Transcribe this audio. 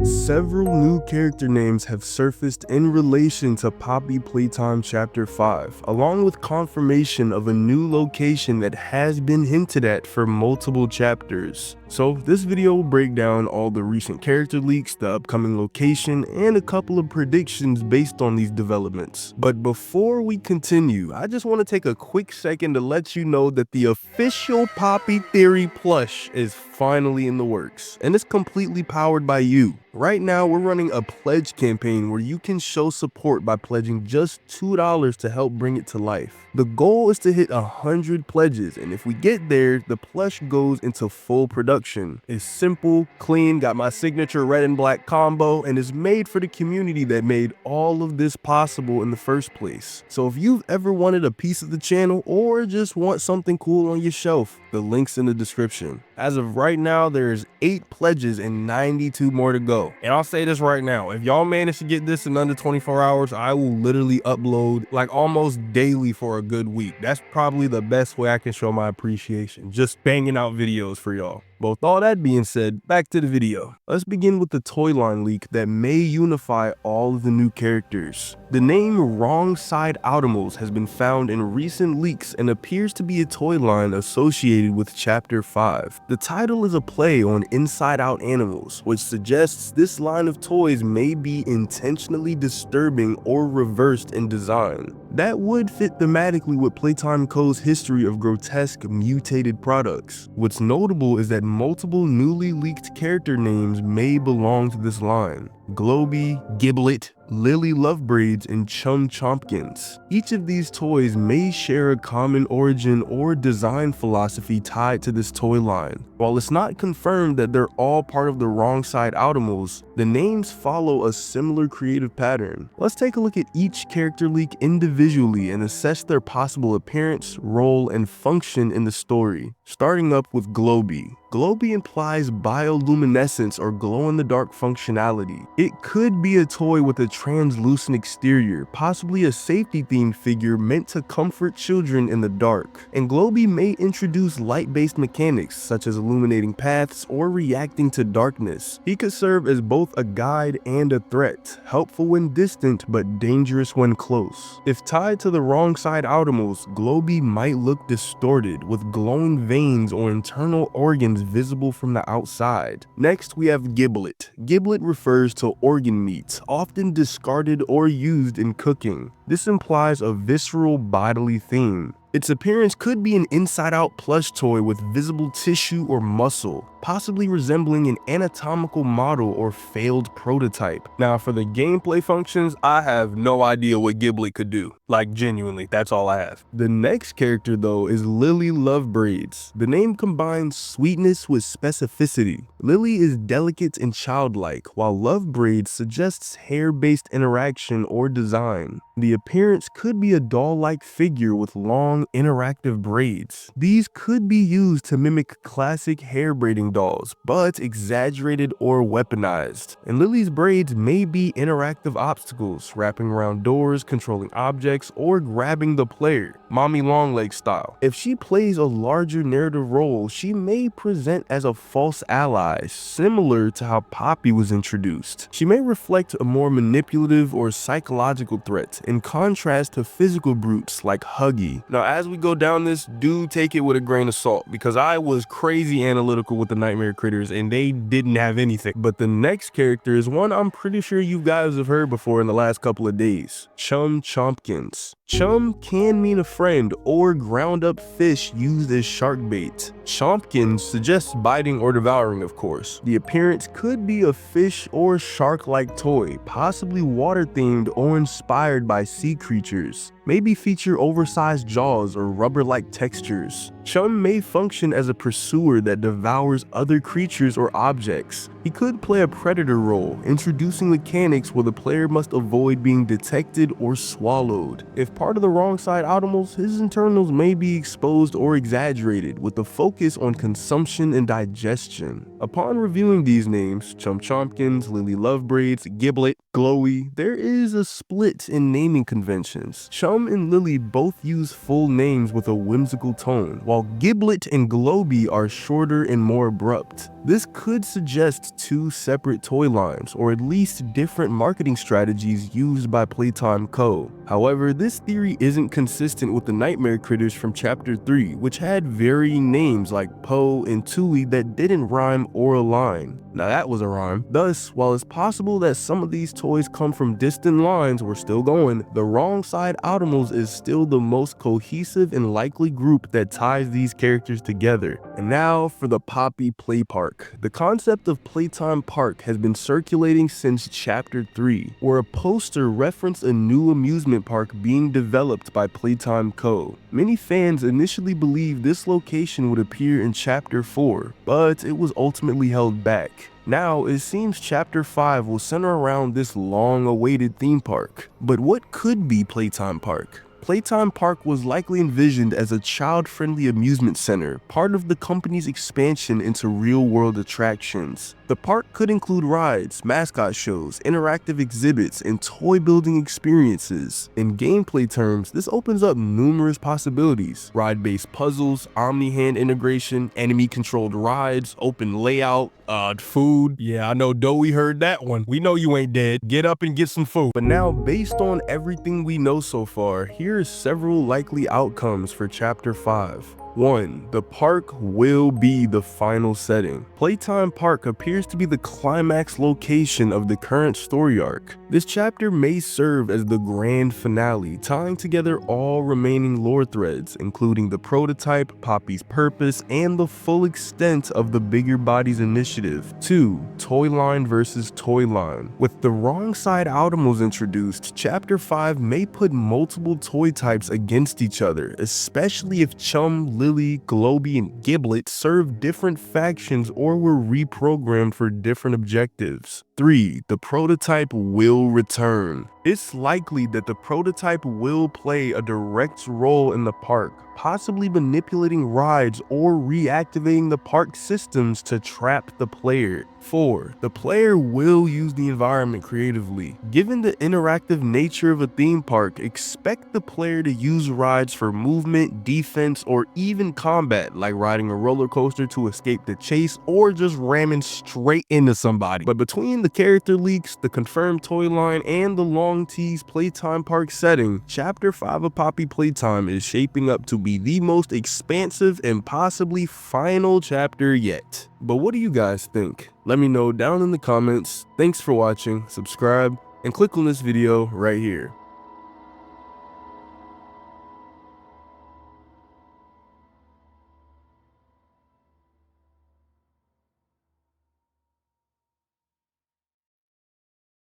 Several new character names have surfaced in relation to Poppy Playtime Chapter 5, along with confirmation of a new location that has been hinted at for multiple chapters. So this video will break down all the recent character leaks, the upcoming location, and a couple of predictions based on these developments. But before we continue, I just want to take a quick second to let you know that the official Poppy Theory plush is finally in the works, and it's completely powered by you. Right now, we're running a pledge campaign where you can show support by pledging just $2 to help bring it to life. The goal is to hit 100 pledges, and if we get there, the plush goes into full production. It's simple, clean, got my signature red and black combo, and is made for the community that made all of this possible in the first place. So if you've ever wanted a piece of the channel or just want something cool on your shelf, the link's in the description. As of right now, there's 8 pledges and 92 more to go. And I'll say this right now, if y'all manage to get this in under 24 hours, I will literally upload like almost daily for a good week. That's probably the best way I can show my appreciation, just banging out videos for y'all. But with all that being said, back to the video. Let's begin with the toy line leak that may unify all of the new characters. The name Wrong Side Outimals has been found in recent leaks and appears to be a toy line associated with Chapter 5. The title is a play on Inside Out Animals, which suggests this line of toys may be intentionally disturbing or reversed in design. That would fit thematically with Playtime Co.'s history of grotesque, mutated products. What's notable is that multiple newly leaked character names may belong to this line. Globy, Gibblet, Lily Lovebraids, and Chum Chmpkins. Each of these toys may share a common origin or design philosophy tied to this toy line. While it's not confirmed that they're all part of the Wrong Side Outimals, the names follow a similar creative pattern. Let's take a look at each character leak individually and assess their possible appearance, role, and function in the story. Starting up with Globy. Globy implies bioluminescence or glow-in-the-dark functionality. It could be a toy with a translucent exterior, possibly a safety-themed figure meant to comfort children in the dark. And Globy may introduce light-based mechanics such as illuminating paths or reacting to darkness. He could serve as both a guide and a threat, helpful when distant but dangerous when close. If tied to the Wrong Side Outimals, Globy might look distorted with glowing veins or internal organs visible from the outside. Next, we have Gibblet. Gibblet refers to organ meat, often discarded or used in cooking. This implies a visceral bodily theme. Its appearance could be an inside-out plush toy with visible tissue or muscle, possibly resembling an anatomical model or failed prototype. Now, for the gameplay functions, I have no idea what Gibblet could do. Like, genuinely, that's all I have. The next character, though, is Lily Lovebraids. The name combines sweetness with specificity. Lily is delicate and childlike, while Lovebraids suggests hair-based interaction or design. The appearance could be a doll-like figure with long, interactive braids. These could be used to mimic classic hair braiding dolls, but exaggerated or weaponized. And Lily's braids may be interactive obstacles, wrapping around doors, controlling objects, or grabbing the player, Mommy Longlegs style. If she plays a larger narrative role, she may present as a false ally, similar to how Poppy was introduced. She may reflect a more manipulative or psychological threat, in contrast to physical brutes like Huggy. Now, as we go down this, do take it with a grain of salt, because I was crazy analytical with the Nightmare Critters and they didn't have anything. But the next character is one I'm pretty sure you guys have heard before in the last couple of days. Chum Chmpkins. Chum can mean a friend or ground up fish used as shark bait. Chmpkins suggests biting or devouring, of course. The appearance could be a fish or shark-like toy, possibly water-themed or inspired by sea creatures. Maybe feature oversized jaws or rubber-like textures. Chum may function as a pursuer that devours other creatures or objects. He could play a predator role, introducing mechanics where the player must avoid being detected or swallowed. If part of the Wrong Side Outimals, his internals may be exposed or exaggerated, with the focus on consumption and digestion. Upon reviewing these names, Chum Chmpkins, Lily Lovebraids, Gibblet, Glowy, there is a split in naming conventions. Chum and Lily both use full names with a whimsical tone, while while Gibblet and Globy are shorter and more abrupt. This could suggest two separate toy lines, or at least different marketing strategies used by Playtime Co. However, this theory isn't consistent with the nightmare critters from Chapter 3, which had varying names like Poe and Tui that didn't rhyme or align. Now that was a rhyme. Thus, while it's possible that some of these toys come from distant lines, we're still going, the Wrong Side Automals is still the most cohesive and likely group that ties these characters together. And now for the Poppy Play Park. The concept of Playtime Park has been circulating since Chapter 3, where a poster referenced a new amusement park being developed by Playtime Co. Many fans initially believed this location would appear in Chapter 4, but it was ultimately held back. Now, it seems Chapter 5 will center around this long-awaited theme park. But what could be Playtime Park? Playtime Park was likely envisioned as a child-friendly amusement center, part of the company's expansion into real-world attractions. The park could include rides, mascot shows, interactive exhibits, and toy-building experiences. In gameplay terms, this opens up numerous possibilities: ride-based puzzles, omni-hand integration, enemy-controlled rides, open layout, food. Yeah, I know Doey heard that one. We know you ain't dead. Get up and get some food. But now, based on everything we know so far, here are several likely outcomes for Chapter 5. 1. The park will be the final setting. Playtime Park appears to be the climax location of the current story arc. This chapter may serve as the grand finale, tying together all remaining lore threads, including the prototype, Poppy's purpose, and the full extent of the Bigger Bodies initiative. 2. Toy line versus toy line. With the Wrong Side Automals introduced, Chapter 5 may put multiple toy types against each other, especially if Chum, Lily, Globy, and Gibblet served different factions or were reprogrammed for different objectives. 3. The prototype will return. It's likely that the prototype will play a direct role in the park, possibly manipulating rides or reactivating the park systems to trap the player. 4. The player will use the environment creatively. Given the interactive nature of a theme park, expect the player to use rides for movement, defense, or even combat, like riding a roller coaster to escape the chase or just ramming straight into somebody. But between the character leaks, the confirmed toy line, and the long teased Playtime Park setting, Chapter 5 of Poppy Playtime is shaping up to be the most expansive and possibly final chapter yet. But what do you guys think? Let me know down in the comments. Thanks for watching, subscribe, and click on this video right here.